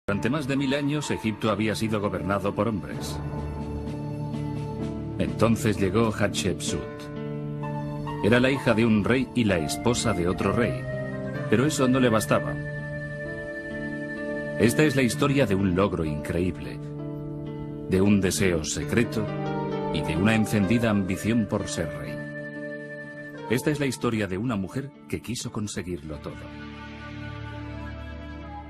Durante más de 1000 años, Egipto había sido gobernado por hombres. Entonces llegó Hatshepsut. Era la hija de un rey y la esposa de otro rey, pero eso no le bastaba. Esta es la historia de un logro increíble, de un deseo secreto y de una encendida ambición por ser rey. Esta es la historia de una mujer que quiso conseguirlo todo.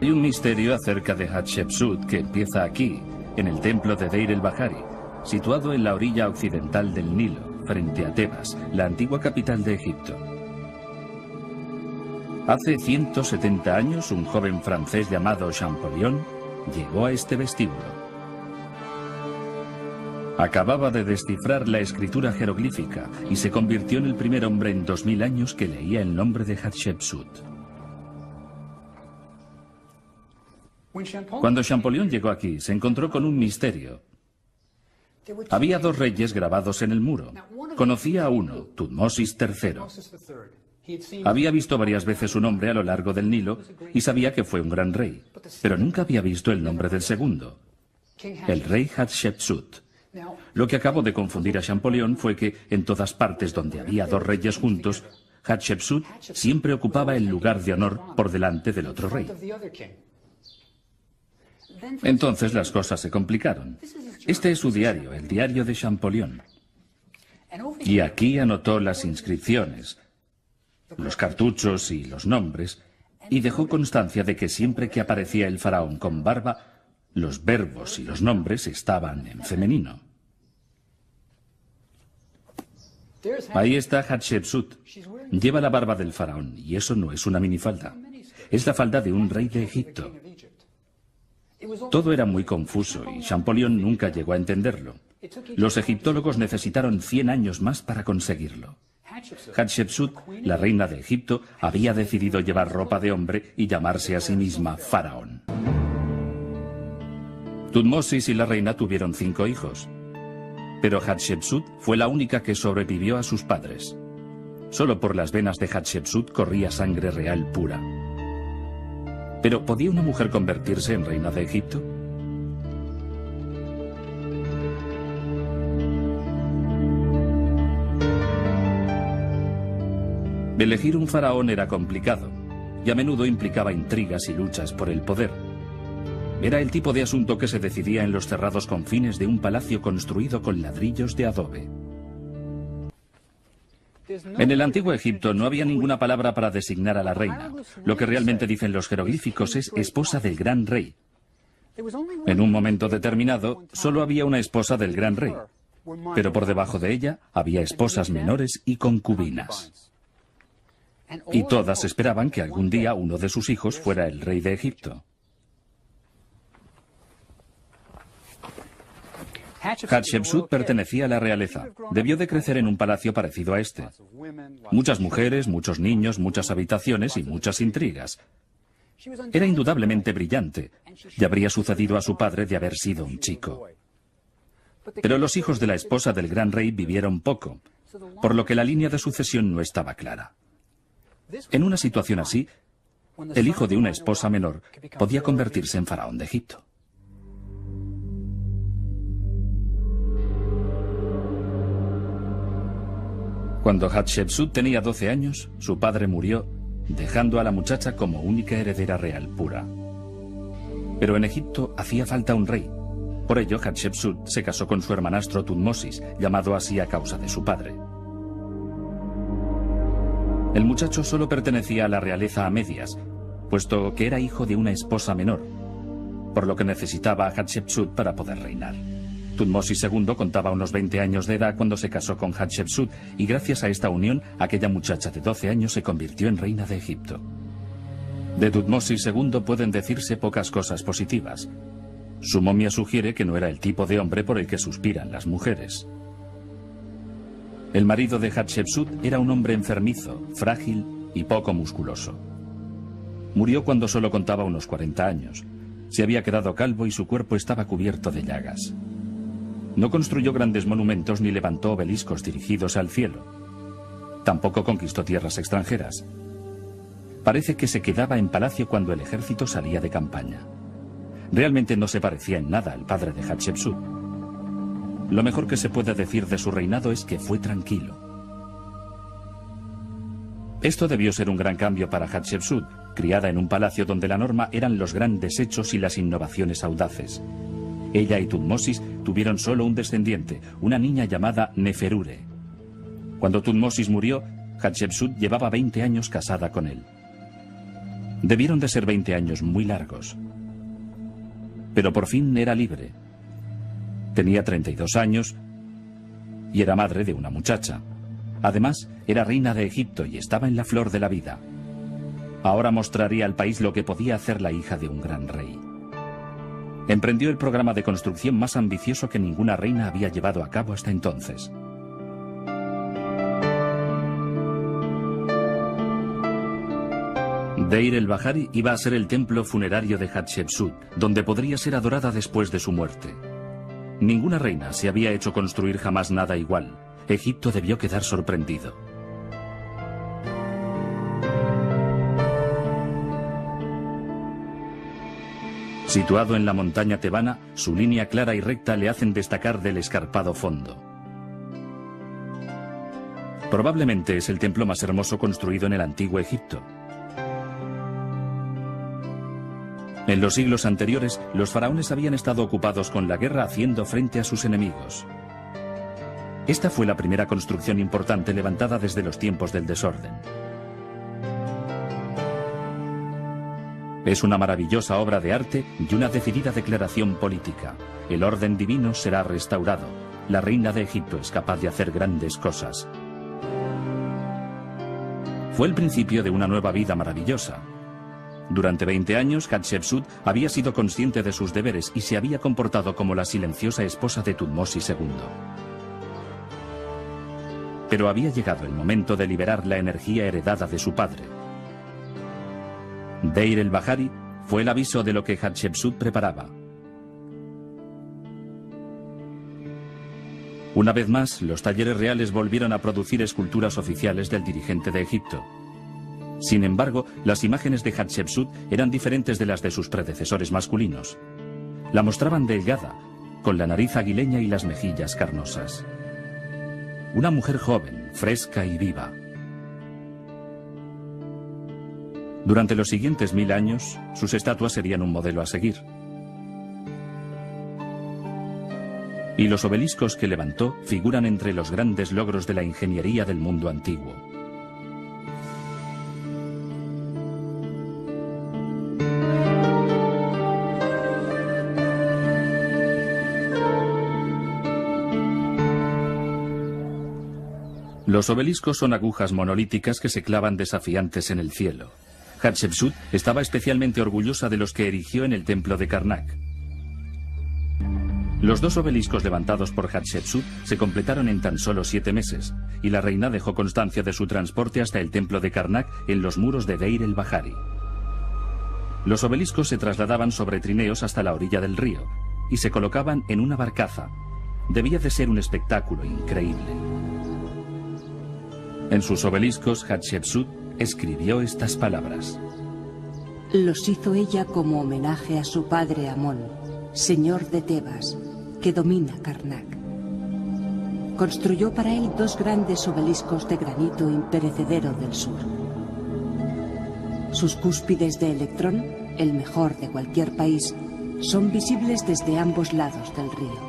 Hay un misterio acerca de Hatshepsut que empieza aquí, en el templo de Deir el-Bahari, situado en la orilla occidental del Nilo, frente a Tebas, la antigua capital de Egipto. Hace 170 años, un joven francés llamado Champollion llegó a este vestíbulo. Acababa de descifrar la escritura jeroglífica y se convirtió en el primer hombre en 2000 años que leía el nombre de Hatshepsut. Cuando Champollion llegó aquí, se encontró con un misterio. Había dos reyes grabados en el muro. Conocía a uno, Tutmosis III. Había visto varias veces su nombre a lo largo del Nilo y sabía que fue un gran rey, pero nunca había visto el nombre del segundo, el rey Hatshepsut. Lo que acabó de confundir a Champollion fue que en todas partes donde había dos reyes juntos, Hatshepsut siempre ocupaba el lugar de honor por delante del otro rey. Entonces las cosas se complicaron. Este es su diario, el diario de Champollion. Y aquí anotó las inscripciones, los cartuchos y los nombres, y dejó constancia de que siempre que aparecía el faraón con barba, los verbos y los nombres estaban en femenino. Ahí está Hatshepsut. Lleva la barba del faraón, y eso no es una minifalda. Es la falda de un rey de Egipto. Todo era muy confuso y Champollion nunca llegó a entenderlo. Los egiptólogos necesitaron 100 años más para conseguirlo. Hatshepsut, la reina de Egipto, había decidido llevar ropa de hombre y llamarse a sí misma faraón. Tutmosis y la reina tuvieron 5 hijos, pero Hatshepsut fue la única que sobrevivió a sus padres. Solo por las venas de Hatshepsut corría sangre real pura. ¿Pero podía una mujer convertirse en reina de Egipto? Elegir un faraón era complicado, y a menudo implicaba intrigas y luchas por el poder. Era el tipo de asunto que se decidía en los cerrados confines de un palacio construido con ladrillos de adobe. En el antiguo Egipto no había ninguna palabra para designar a la reina. Lo que realmente dicen los jeroglíficos es esposa del gran rey. En un momento determinado, solo había una esposa del gran rey, pero por debajo de ella había esposas menores y concubinas. Y todas esperaban que algún día uno de sus hijos fuera el rey de Egipto. Hatshepsut pertenecía a la realeza. Debió de crecer en un palacio parecido a este. Muchas mujeres, muchos niños, muchas habitaciones y muchas intrigas. Era indudablemente brillante, y habría sucedido a su padre de haber sido un chico. Pero los hijos de la esposa del gran rey vivieron poco, por lo que la línea de sucesión no estaba clara. En una situación así, el hijo de una esposa menor podía convertirse en faraón de Egipto. Cuando Hatshepsut tenía 12 años, su padre murió, dejando a la muchacha como única heredera real pura. Pero en Egipto hacía falta un rey. Por ello, Hatshepsut se casó con su hermanastro Tutmosis, llamado así a causa de su padre. El muchacho solo pertenecía a la realeza a medias, puesto que era hijo de una esposa menor, por lo que necesitaba a Hatshepsut para poder reinar. Tutmosis II contaba unos 20 años de edad cuando se casó con Hatshepsut y gracias a esta unión, aquella muchacha de 12 años se convirtió en reina de Egipto. De Tutmosis II pueden decirse pocas cosas positivas. Su momia sugiere que no era el tipo de hombre por el que suspiran las mujeres. El marido de Hatshepsut era un hombre enfermizo, frágil y poco musculoso. Murió cuando solo contaba unos 40 años. Se había quedado calvo y su cuerpo estaba cubierto de llagas. No construyó grandes monumentos ni levantó obeliscos dirigidos al cielo. Tampoco conquistó tierras extranjeras. Parece que se quedaba en palacio cuando el ejército salía de campaña. Realmente no se parecía en nada al padre de Hatshepsut. Lo mejor que se puede decir de su reinado es que fue tranquilo. Esto debió ser un gran cambio para Hatshepsut, criada en un palacio donde la norma eran los grandes hechos y las innovaciones audaces. Ella y Thutmosis tuvieron solo un descendiente, una niña llamada Neferure. Cuando Thutmosis murió, Hatshepsut llevaba 20 años casada con él. Debieron de ser 20 años muy largos. Pero por fin era libre. Tenía 32 años y era madre de una muchacha. Además, era reina de Egipto y estaba en la flor de la vida. Ahora mostraría al país lo que podía hacer la hija de un gran rey. Emprendió el programa de construcción más ambicioso que ninguna reina había llevado a cabo hasta entonces. Deir el-Bahari iba a ser el templo funerario de Hatshepsut, donde podría ser adorada después de su muerte. Ninguna reina se había hecho construir jamás nada igual. Egipto debió quedar sorprendido. Situado en la montaña tebana, su línea clara y recta le hacen destacar del escarpado fondo. Probablemente es el templo más hermoso construido en el antiguo Egipto. En los siglos anteriores, los faraones habían estado ocupados con la guerra haciendo frente a sus enemigos. Esta fue la primera construcción importante levantada desde los tiempos del desorden. Es una maravillosa obra de arte y una decidida declaración política. El orden divino será restaurado. La reina de Egipto es capaz de hacer grandes cosas. Fue el principio de una nueva vida maravillosa. Durante 20 años, Hatshepsut había sido consciente de sus deberes y se había comportado como la silenciosa esposa de Thutmosis II. Pero había llegado el momento de liberar la energía heredada de su padre. Deir el-Bahari fue el aviso de lo que Hatshepsut preparaba. Una vez más, los talleres reales volvieron a producir esculturas oficiales del dirigente de Egipto. Sin embargo, las imágenes de Hatshepsut eran diferentes de las de sus predecesores masculinos. La mostraban delgada, con la nariz aguileña y las mejillas carnosas. Una mujer joven, fresca y viva. Durante los siguientes 1000 años, sus estatuas serían un modelo a seguir. Y los obeliscos que levantó figuran entre los grandes logros de la ingeniería del mundo antiguo. Los obeliscos son agujas monolíticas que se clavan desafiantes en el cielo. Hatshepsut estaba especialmente orgullosa de los que erigió en el templo de Karnak. Los 2 obeliscos levantados por Hatshepsut se completaron en tan solo 7 meses, y la reina dejó constancia de su transporte hasta el templo de Karnak en los muros de Deir el-Bahari. Los obeliscos se trasladaban sobre trineos hasta la orilla del río, y se colocaban en una barcaza. Debía de ser un espectáculo increíble. En sus obeliscos, Hatshepsut escribió estas palabras. Los hizo ella como homenaje a su padre Amón, señor de Tebas, que domina Karnak. Construyó para él 2 grandes obeliscos de granito imperecedero del sur. Sus cúspides de electrón, el mejor de cualquier país, son visibles desde ambos lados del río.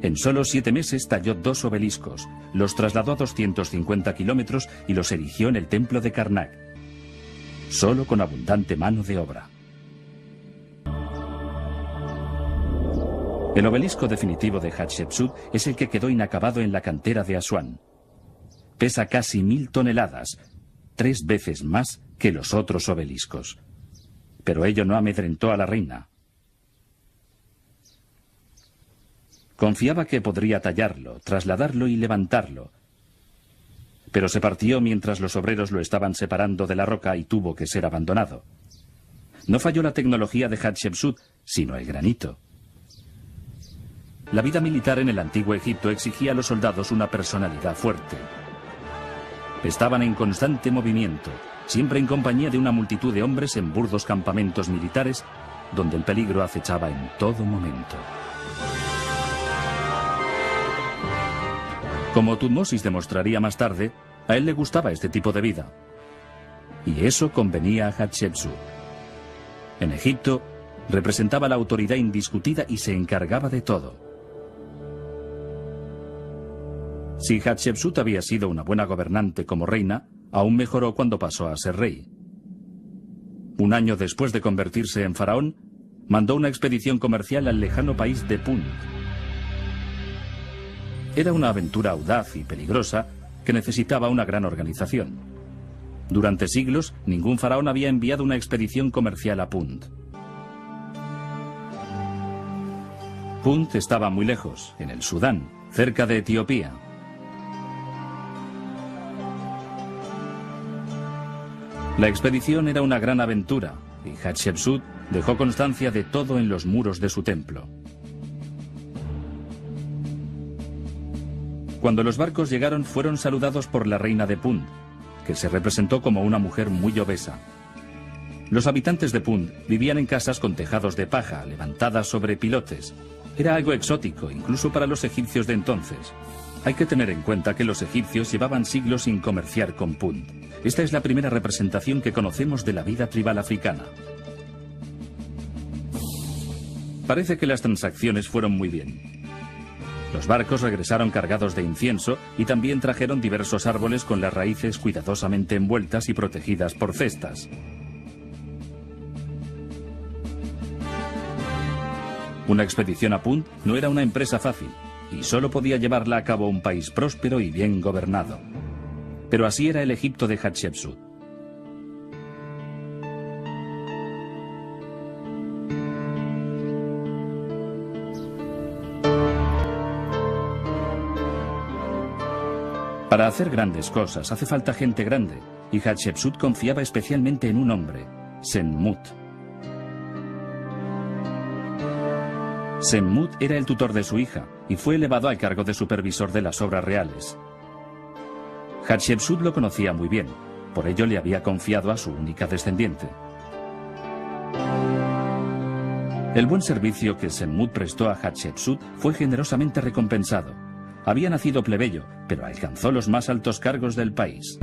En solo 7 meses talló 2 obeliscos, los trasladó a 250 kilómetros y los erigió en el templo de Karnak, solo con abundante mano de obra. El obelisco definitivo de Hatshepsut es el que quedó inacabado en la cantera de Asuán. Pesa casi 1000 toneladas, 3 veces más que los otros obeliscos. Pero ello no amedrentó a la reina. Confiaba que podría tallarlo, trasladarlo y levantarlo. Pero se partió mientras los obreros lo estaban separando de la roca y tuvo que ser abandonado. No falló la tecnología de Hatshepsut, sino el granito. La vida militar en el antiguo Egipto exigía a los soldados una personalidad fuerte. Estaban en constante movimiento, siempre en compañía de una multitud de hombres en burdos campamentos militares donde el peligro acechaba en todo momento. Como Thutmosis demostraría más tarde, a él le gustaba este tipo de vida. Y eso convenía a Hatshepsut. En Egipto, representaba la autoridad indiscutida y se encargaba de todo. Si Hatshepsut había sido una buena gobernante como reina, aún mejoró cuando pasó a ser rey. Un año después de convertirse en faraón, mandó una expedición comercial al lejano país de Punt. Era una aventura audaz y peligrosa que necesitaba una gran organización. Durante siglos, ningún faraón había enviado una expedición comercial a Punt. Punt estaba muy lejos, en el Sudán, cerca de Etiopía. La expedición era una gran aventura, y Hatshepsut dejó constancia de todo en los muros de su templo. Cuando los barcos llegaron, fueron saludados por la reina de Punt, que se representó como una mujer muy obesa. Los habitantes de Punt vivían en casas con tejados de paja, levantadas sobre pilotes. Era algo exótico, incluso para los egipcios de entonces. Hay que tener en cuenta que los egipcios llevaban siglos sin comerciar con Punt. Esta es la primera representación que conocemos de la vida tribal africana. Parece que las transacciones fueron muy bien. Los barcos regresaron cargados de incienso y también trajeron diversos árboles con las raíces cuidadosamente envueltas y protegidas por cestas. Una expedición a Punt no era una empresa fácil, y solo podía llevarla a cabo un país próspero y bien gobernado. Pero así era el Egipto de Hatshepsut. Para hacer grandes cosas hace falta gente grande, y Hatshepsut confiaba especialmente en un hombre, Senmut. Senmut era el tutor de su hija y fue elevado al cargo de supervisor de las obras reales. Hatshepsut lo conocía muy bien, por ello le había confiado a su única descendiente. El buen servicio que Senmut prestó a Hatshepsut fue generosamente recompensado. Había nacido plebeyo, pero alcanzó los más altos cargos del país.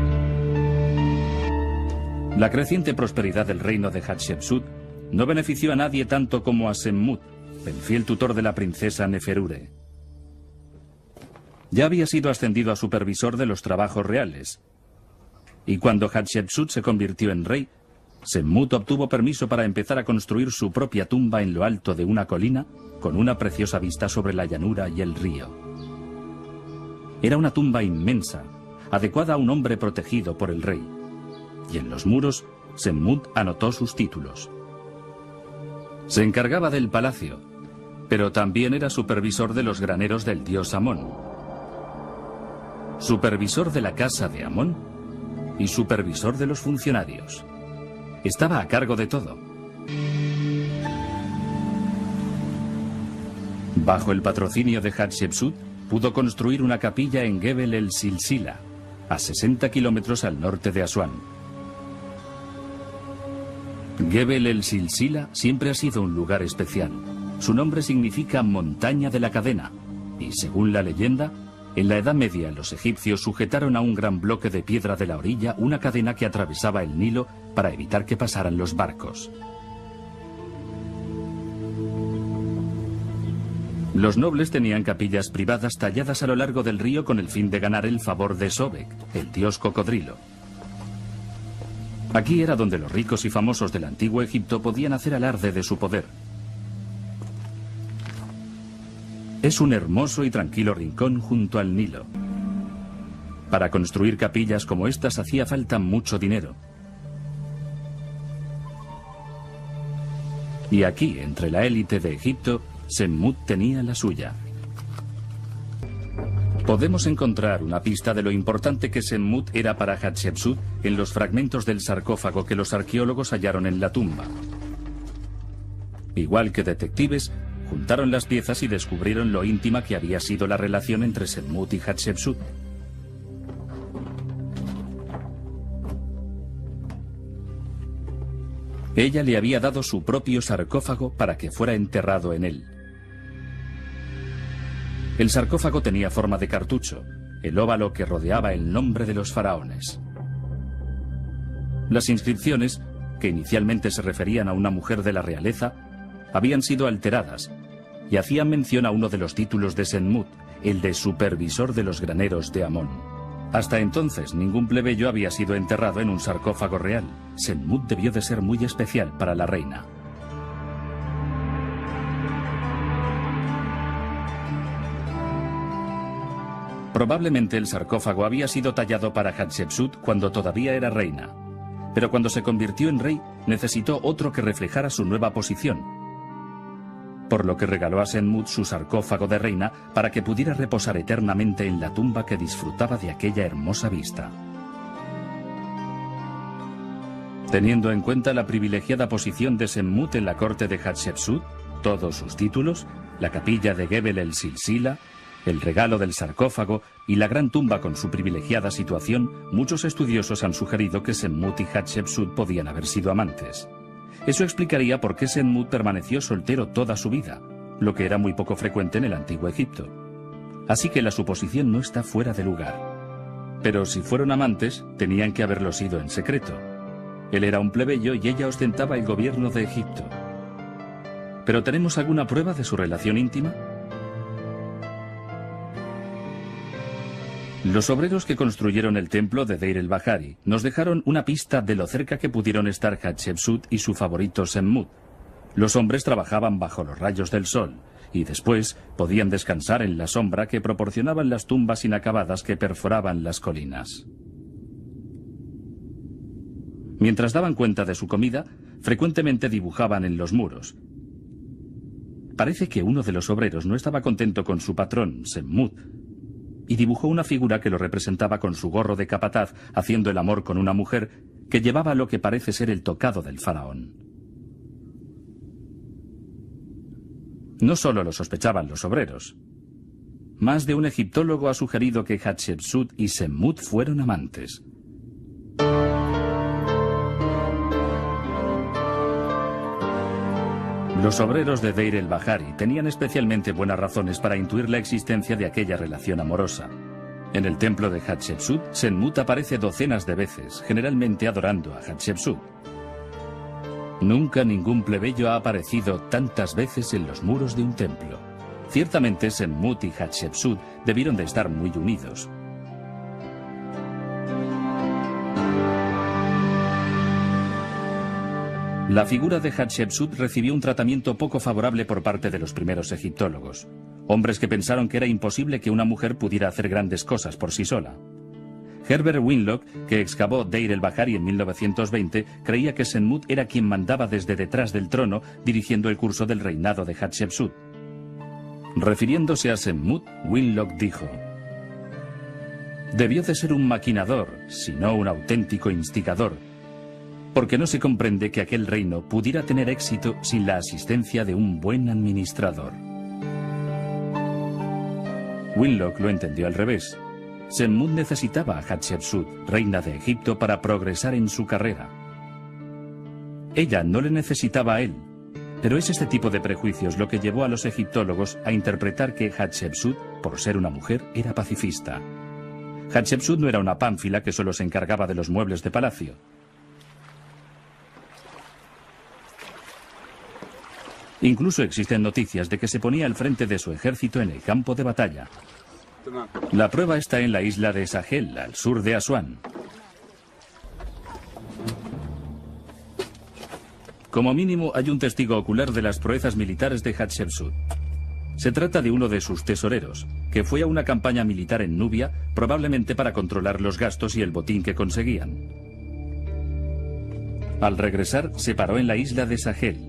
La creciente prosperidad del reino de Hatshepsut no benefició a nadie tanto como a Senmut, el fiel tutor de la princesa Neferure. Ya había sido ascendido a supervisor de los trabajos reales, y cuando Hatshepsut se convirtió en rey, Senmut obtuvo permiso para empezar a construir su propia tumba en lo alto de una colina con una preciosa vista sobre la llanura y el río. Era una tumba inmensa, adecuada a un hombre protegido por el rey, y en los muros Senmut anotó sus títulos. Se encargaba del palacio, pero también era supervisor de los graneros del dios Amón, supervisor de la casa de Amón y supervisor de los funcionarios. Estaba a cargo de todo. Bajo el patrocinio de Hatshepsut, pudo construir una capilla en Gebel el Silsila, a 60 kilómetros al norte de Asuán. Gebel el Silsila siempre ha sido un lugar especial. Su nombre significa montaña de la cadena, y según la leyenda, en la Edad Media los egipcios sujetaron a un gran bloque de piedra de la orilla una cadena que atravesaba el Nilo para evitar que pasaran los barcos. Los nobles tenían capillas privadas talladas a lo largo del río con el fin de ganar el favor de Sobek, el dios cocodrilo. Aquí era donde los ricos y famosos del antiguo Egipto podían hacer alarde de su poder. Es un hermoso y tranquilo rincón junto al Nilo. Para construir capillas como estas hacía falta mucho dinero. Y aquí, entre la élite de Egipto, Senmut tenía la suya. Podemos encontrar una pista de lo importante que Senmut era para Hatshepsut en los fragmentos del sarcófago que los arqueólogos hallaron en la tumba. Igual que detectives, juntaron las piezas y descubrieron lo íntima que había sido la relación entre Senmut y Hatshepsut. Ella le había dado su propio sarcófago para que fuera enterrado en él. El sarcófago tenía forma de cartucho, el óvalo que rodeaba el nombre de los faraones. Las inscripciones, que inicialmente se referían a una mujer de la realeza, habían sido alteradas y hacían mención a uno de los títulos de Senmut, el de supervisor de los graneros de Amón. Hasta entonces ningún plebeyo había sido enterrado en un sarcófago real. Senmut debió de ser muy especial para la reina. Probablemente el sarcófago había sido tallado para Hatshepsut cuando todavía era reina, pero cuando se convirtió en rey necesitó otro que reflejara su nueva posición, por lo que regaló a Senmut su sarcófago de reina para que pudiera reposar eternamente en la tumba que disfrutaba de aquella hermosa vista. Teniendo en cuenta la privilegiada posición de Senmut en la corte de Hatshepsut, todos sus títulos, la capilla de Gebel el Silsila, el regalo del sarcófago y la gran tumba con su privilegiada situación, muchos estudiosos han sugerido que Senmut y Hatshepsut podían haber sido amantes. Eso explicaría por qué Senmut permaneció soltero toda su vida, lo que era muy poco frecuente en el antiguo Egipto. Así que la suposición no está fuera de lugar. Pero si fueron amantes, tenían que haberlo sido en secreto. Él era un plebeyo y ella ostentaba el gobierno de Egipto. ¿Pero tenemos alguna prueba de su relación íntima? Los obreros que construyeron el templo de Deir el-Bahari nos dejaron una pista de lo cerca que pudieron estar Hatshepsut y su favorito Senmut. Los hombres trabajaban bajo los rayos del sol y después podían descansar en la sombra que proporcionaban las tumbas inacabadas que perforaban las colinas. Mientras daban cuenta de su comida, frecuentemente dibujaban en los muros. Parece que uno de los obreros no estaba contento con su patrón, Senmut, y dibujó una figura que lo representaba con su gorro de capataz haciendo el amor con una mujer que llevaba lo que parece ser el tocado del faraón. No solo lo sospechaban los obreros. Más de un egiptólogo ha sugerido que Hatshepsut y Senmut fueron amantes. Los obreros de Deir el-Bahari tenían especialmente buenas razones para intuir la existencia de aquella relación amorosa. En el templo de Hatshepsut, Senmut aparece docenas de veces, generalmente adorando a Hatshepsut. Nunca ningún plebeyo ha aparecido tantas veces en los muros de un templo. Ciertamente Senmut y Hatshepsut debieron de estar muy unidos. La figura de Hatshepsut recibió un tratamiento poco favorable por parte de los primeros egiptólogos, hombres que pensaron que era imposible que una mujer pudiera hacer grandes cosas por sí sola. Herbert Winlock, que excavó Deir el-Bahari en 1920, creía que Senmut era quien mandaba desde detrás del trono, dirigiendo el curso del reinado de Hatshepsut. Refiriéndose a Senmut, Winlock dijo: «Debió de ser un maquinador, si no un auténtico instigador, porque no se comprende que aquel reino pudiera tener éxito sin la asistencia de un buen administrador». Winlock lo entendió al revés. Senmut necesitaba a Hatshepsut, reina de Egipto, para progresar en su carrera. Ella no le necesitaba a él, pero es este tipo de prejuicios lo que llevó a los egiptólogos a interpretar que Hatshepsut, por ser una mujer, era pacifista. Hatshepsut no era una pánfila que solo se encargaba de los muebles de palacio. Incluso existen noticias de que se ponía al frente de su ejército en el campo de batalla. La prueba está en la isla de Sahel, al sur de Asuán. Como mínimo, hay un testigo ocular de las proezas militares de Hatshepsut. Se trata de uno de sus tesoreros, que fue a una campaña militar en Nubia, probablemente para controlar los gastos y el botín que conseguían. Al regresar, se paró en la isla de Sahel.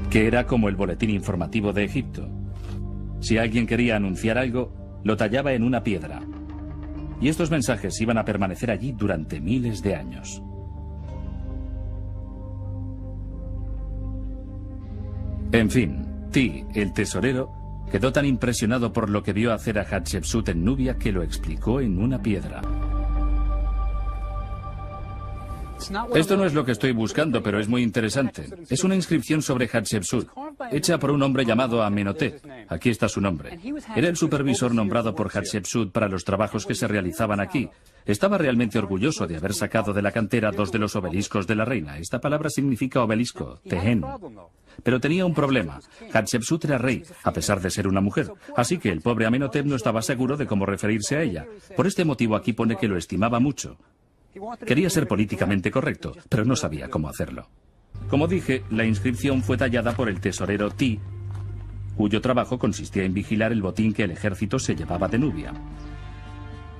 Que era como el boletín informativo de Egipto. Si alguien quería anunciar algo, lo tallaba en una piedra. Y estos mensajes iban a permanecer allí durante miles de años. En fin, Ti, el tesorero, quedó tan impresionado por lo que vio hacer a Hatshepsut en Nubia que lo explicó en una piedra. Esto no es lo que estoy buscando, pero es muy interesante. Es una inscripción sobre Hatshepsut, hecha por un hombre llamado Amenhotep. Aquí está su nombre. Era el supervisor nombrado por Hatshepsut para los trabajos que se realizaban aquí. Estaba realmente orgulloso de haber sacado de la cantera 2 de los obeliscos de la reina. Esta palabra significa obelisco, Tehen. Pero tenía un problema. Hatshepsut era rey, a pesar de ser una mujer. Así que el pobre Amenhotep no estaba seguro de cómo referirse a ella. Por este motivo aquí pone que lo estimaba mucho. Quería ser políticamente correcto, pero no sabía cómo hacerlo. Como dije, la inscripción fue tallada por el tesorero Ti, cuyo trabajo consistía en vigilar el botín que el ejército se llevaba de Nubia.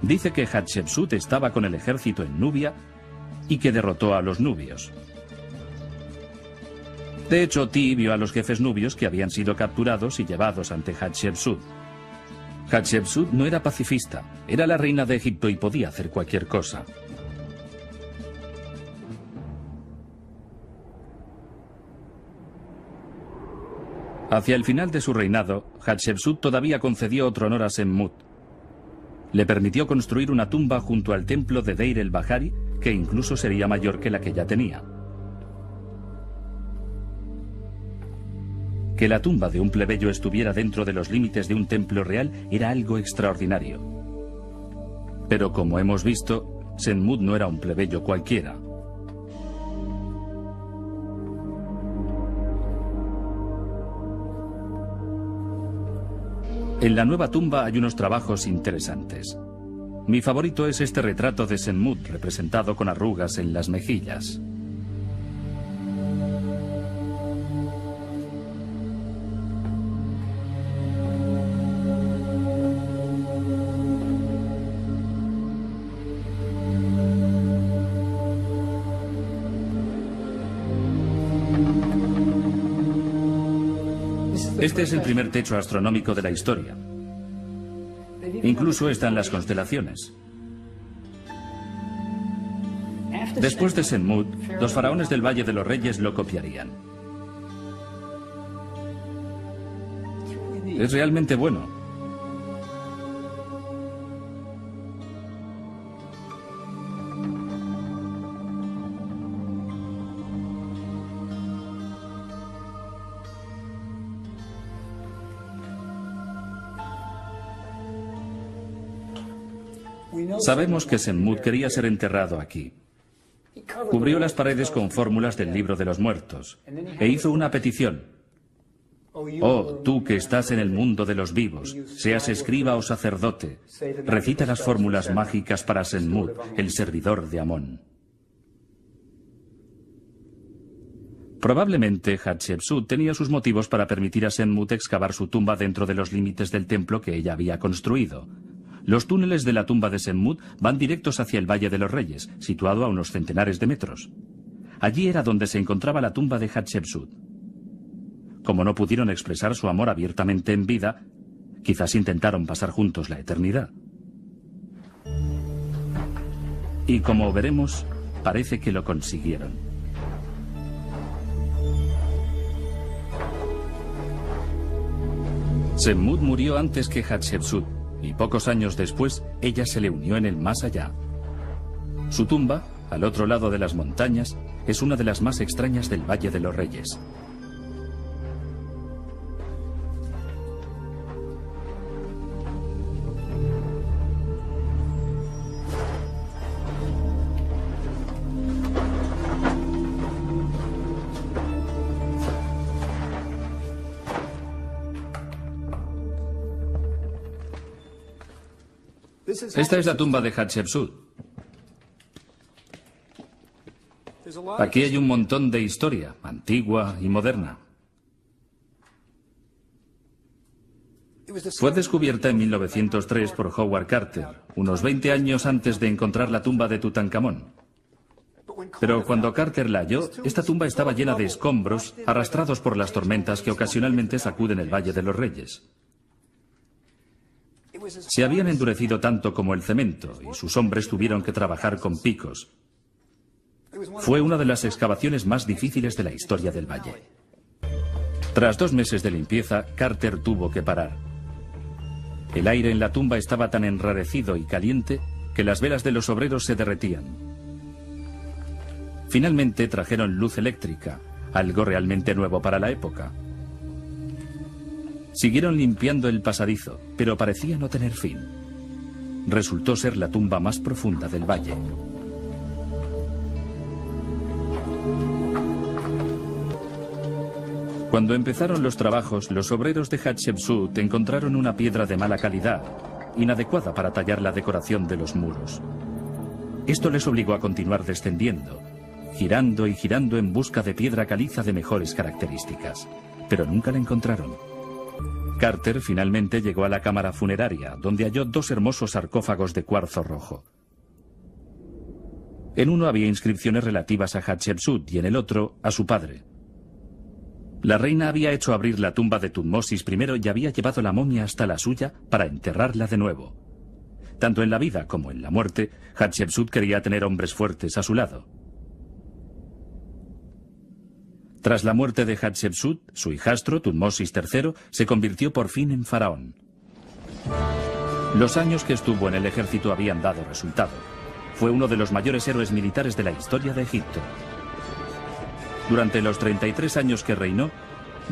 Dice que Hatshepsut estaba con el ejército en Nubia y que derrotó a los nubios. De hecho, Ti vio a los jefes nubios que habían sido capturados y llevados ante Hatshepsut. Hatshepsut no era pacifista, era la reina de Egipto y podía hacer cualquier cosa. Hacia el final de su reinado, Hatshepsut todavía concedió otro honor a Senmut. Le permitió construir una tumba junto al templo de Deir el-Bahari, que incluso sería mayor que la que ya tenía. Que la tumba de un plebeyo estuviera dentro de los límites de un templo real era algo extraordinario. Pero como hemos visto, Senmut no era un plebeyo cualquiera. En la nueva tumba hay unos trabajos interesantes. Mi favorito es este retrato de Senmut, representado con arrugas en las mejillas. Este es el primer techo astronómico de la historia. Incluso están las constelaciones. Después de Senmut, los faraones del Valle de los Reyes lo copiarían. Es realmente bueno. Sabemos que Senmut quería ser enterrado aquí. Cubrió las paredes con fórmulas del libro de los muertos e hizo una petición. Oh, tú que estás en el mundo de los vivos, seas escriba o sacerdote, recita las fórmulas mágicas para Senmut, el servidor de Amón. Probablemente Hatshepsut tenía sus motivos para permitir a Senmut excavar su tumba dentro de los límites del templo que ella había construido. Los túneles de la tumba de Senmut van directos hacia el Valle de los Reyes, situado a unos centenares de metros. Allí era donde se encontraba la tumba de Hatshepsut. Como no pudieron expresar su amor abiertamente en vida, quizás intentaron pasar juntos la eternidad. Y como veremos, parece que lo consiguieron. Senmut murió antes que Hatshepsut, y pocos años después, ella se le unió en el más allá. Su tumba, al otro lado de las montañas, es una de las más extrañas del Valle de los Reyes. Esta es la tumba de Hatshepsut. Aquí hay un montón de historia, antigua y moderna. Fue descubierta en 1903 por Howard Carter, unos 20 años antes de encontrar la tumba de Tutankamón. Pero cuando Carter la halló, esta tumba estaba llena de escombros arrastrados por las tormentas que ocasionalmente sacuden el Valle de los Reyes. Se habían endurecido tanto como el cemento y sus hombres tuvieron que trabajar con picos. Fue una de las excavaciones más difíciles de la historia del valle. Tras 2 meses de limpieza, Carter tuvo que parar. El aire en la tumba estaba tan enrarecido y caliente que las velas de los obreros se derretían. Finalmente trajeron luz eléctrica, algo realmente nuevo para la época. Siguieron limpiando el pasadizo, pero parecía no tener fin. Resultó ser la tumba más profunda del valle. Cuando empezaron los trabajos, los obreros de Hatshepsut encontraron una piedra de mala calidad, inadecuada para tallar la decoración de los muros. Esto les obligó a continuar descendiendo, girando y girando en busca de piedra caliza de mejores características, pero nunca la encontraron. Carter finalmente llegó a la cámara funeraria, donde halló 2 hermosos sarcófagos de cuarzo rojo. En uno había inscripciones relativas a Hatshepsut y en el otro a su padre. La reina había hecho abrir la tumba de Tutmosis I y había llevado la momia hasta la suya para enterrarla de nuevo. Tanto en la vida como en la muerte, Hatshepsut quería tener hombres fuertes a su lado. Tras la muerte de Hatshepsut, su hijastro, Tutmosis III, se convirtió por fin en faraón. Los años que estuvo en el ejército habían dado resultado. Fue uno de los mayores héroes militares de la historia de Egipto. Durante los 33 años que reinó,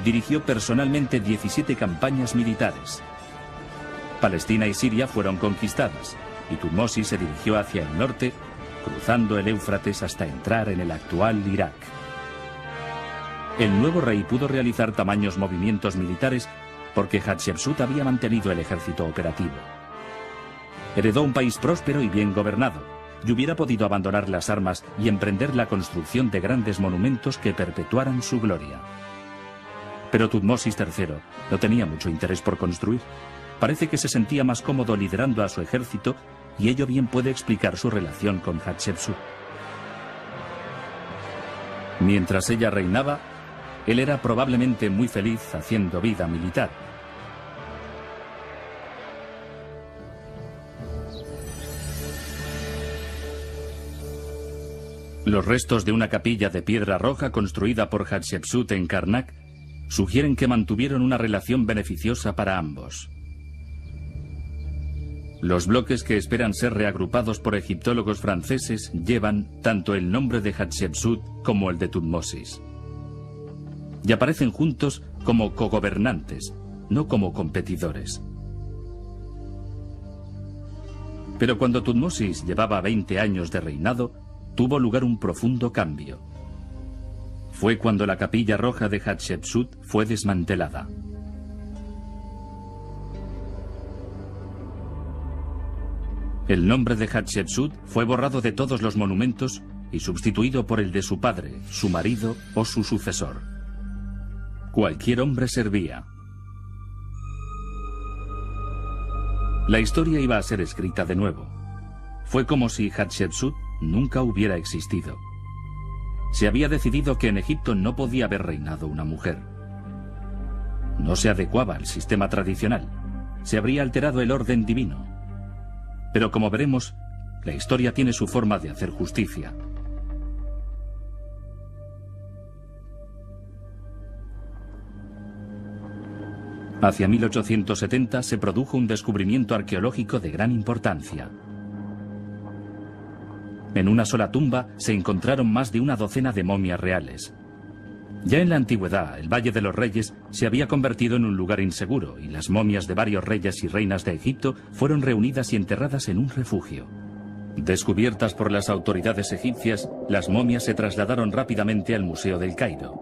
dirigió personalmente 17 campañas militares. Palestina y Siria fueron conquistadas, y Tutmosis se dirigió hacia el norte, cruzando el Éufrates hasta entrar en el actual Irak. El nuevo rey pudo realizar tamaños movimientos militares porque Hatshepsut había mantenido el ejército operativo. Heredó un país próspero y bien gobernado, y hubiera podido abandonar las armas y emprender la construcción de grandes monumentos que perpetuaran su gloria. Pero Tutmosis III no tenía mucho interés por construir. Parece que se sentía más cómodo liderando a su ejército, y ello bien puede explicar su relación con Hatshepsut. Mientras ella reinaba, él era probablemente muy feliz haciendo vida militar. Los restos de una capilla de piedra roja construida por Hatshepsut en Karnak sugieren que mantuvieron una relación beneficiosa para ambos. Los bloques que esperan ser reagrupados por egiptólogos franceses llevan tanto el nombre de Hatshepsut como el de Tutmosis. Y aparecen juntos como cogobernantes, no como competidores. Pero cuando Tutmosis llevaba 20 años de reinado, tuvo lugar un profundo cambio. Fue cuando la capilla roja de Hatshepsut fue desmantelada. El nombre de Hatshepsut fue borrado de todos los monumentos y sustituido por el de su padre, su marido o su sucesor. Cualquier hombre servía. La historia iba a ser escrita de nuevo. Fue como si Hatshepsut nunca hubiera existido. Se había decidido que en Egipto no podía haber reinado una mujer. No se adecuaba al sistema tradicional. Se habría alterado el orden divino. Pero como veremos, la historia tiene su forma de hacer justicia. Hacia 1870 se produjo un descubrimiento arqueológico de gran importancia. En una sola tumba se encontraron más de una docena de momias reales. Ya en la antigüedad, el Valle de los Reyes se había convertido en un lugar inseguro y las momias de varios reyes y reinas de Egipto fueron reunidas y enterradas en un refugio. Descubiertas por las autoridades egipcias, las momias se trasladaron rápidamente al Museo del Cairo.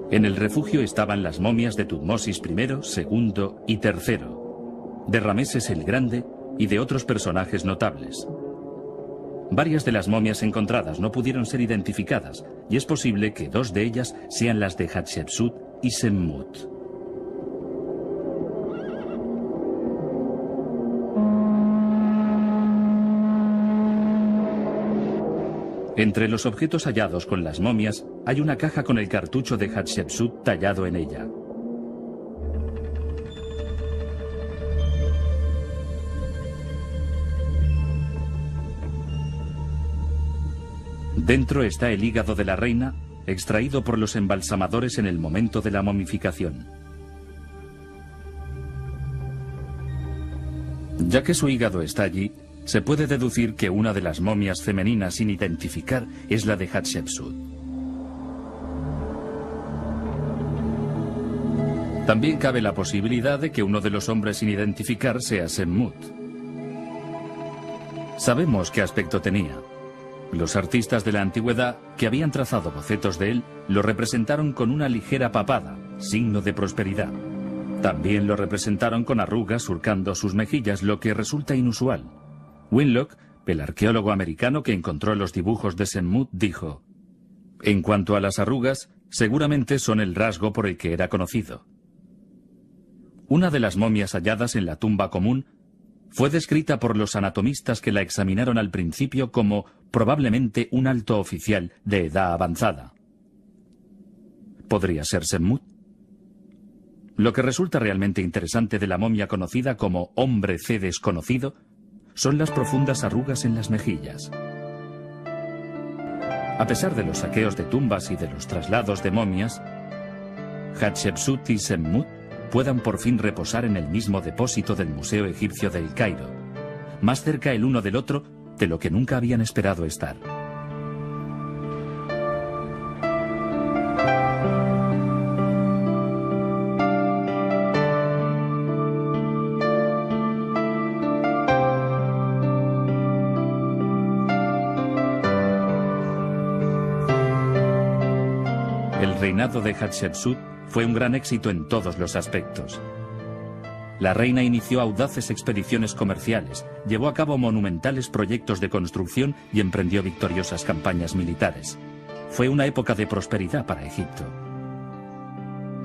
En el refugio estaban las momias de Tutmosis I, II y III, de Rameses el Grande y de otros personajes notables. Varias de las momias encontradas no pudieron ser identificadas, y es posible que 2 de ellas sean las de Hatshepsut y Semmut. Entre los objetos hallados con las momias hay una caja con el cartucho de Hatshepsut tallado en ella. Dentro está el hígado de la reina, extraído por los embalsamadores en el momento de la momificación. Ya que su hígado está allí, se puede deducir que una de las momias femeninas sin identificar es la de Hatshepsut. También cabe la posibilidad de que uno de los hombres sin identificar sea Semmut. Sabemos qué aspecto tenía. Los artistas de la antigüedad, que habían trazado bocetos de él, lo representaron con una ligera papada, signo de prosperidad. También lo representaron con arrugas surcando sus mejillas, lo que resulta inusual. Winlock, el arqueólogo americano que encontró los dibujos de Semmut, dijo: en cuanto a las arrugas, seguramente son el rasgo por el que era conocido. Una de las momias halladas en la tumba común fue descrita por los anatomistas que la examinaron al principio como probablemente un alto oficial de edad avanzada. ¿Podría ser Semmut? Lo que resulta realmente interesante de la momia conocida como hombre C desconocido son las profundas arrugas en las mejillas. A pesar de los saqueos de tumbas y de los traslados de momias, Hatshepsut y Semmut puedan por fin reposar en el mismo depósito del Museo Egipcio de El Cairo, más cerca el uno del otro de lo que nunca habían esperado estar. El reinado de Hatshepsut fue un gran éxito en todos los aspectos. La reina inició audaces expediciones comerciales, llevó a cabo monumentales proyectos de construcción y emprendió victoriosas campañas militares. Fue una época de prosperidad para Egipto.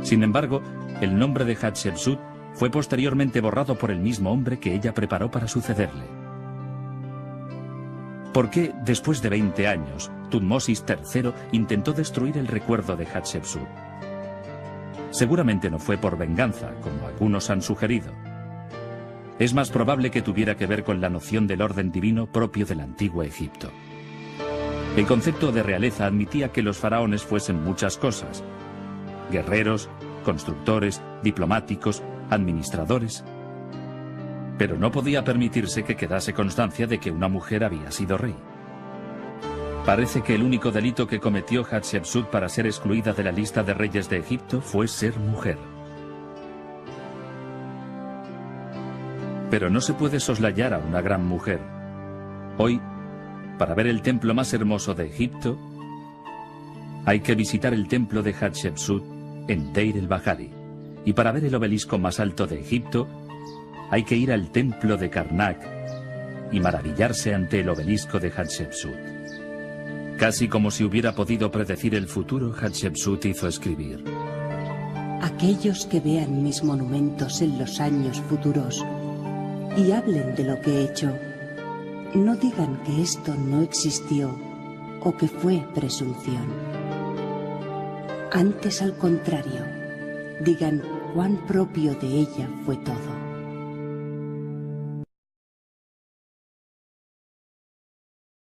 Sin embargo, el nombre de Hatshepsut fue posteriormente borrado por el mismo hombre que ella preparó para sucederle. ¿Por qué, después de 20 años, Thutmosis III intentó destruir el recuerdo de Hatshepsut? Seguramente no fue por venganza, como algunos han sugerido. Es más probable que tuviera que ver con la noción del orden divino propio del antiguo Egipto. El concepto de realeza admitía que los faraones fuesen muchas cosas: guerreros, constructores, diplomáticos, administradores. Pero no podía permitirse que quedase constancia de que una mujer había sido rey. Parece que el único delito que cometió Hatshepsut para ser excluida de la lista de reyes de Egipto fue ser mujer. Pero no se puede soslayar a una gran mujer. Hoy, para ver el templo más hermoso de Egipto, hay que visitar el templo de Hatshepsut en Deir el-Bahari. Y para ver el obelisco más alto de Egipto, hay que ir al templo de Karnak y maravillarse ante el obelisco de Hatshepsut. Casi como si hubiera podido predecir el futuro, Hatshepsut hizo escribir: aquellos que vean mis monumentos en los años futuros y hablen de lo que he hecho, no digan que esto no existió o que fue presunción. Antes, al contrario, digan cuán propio de ella fue todo.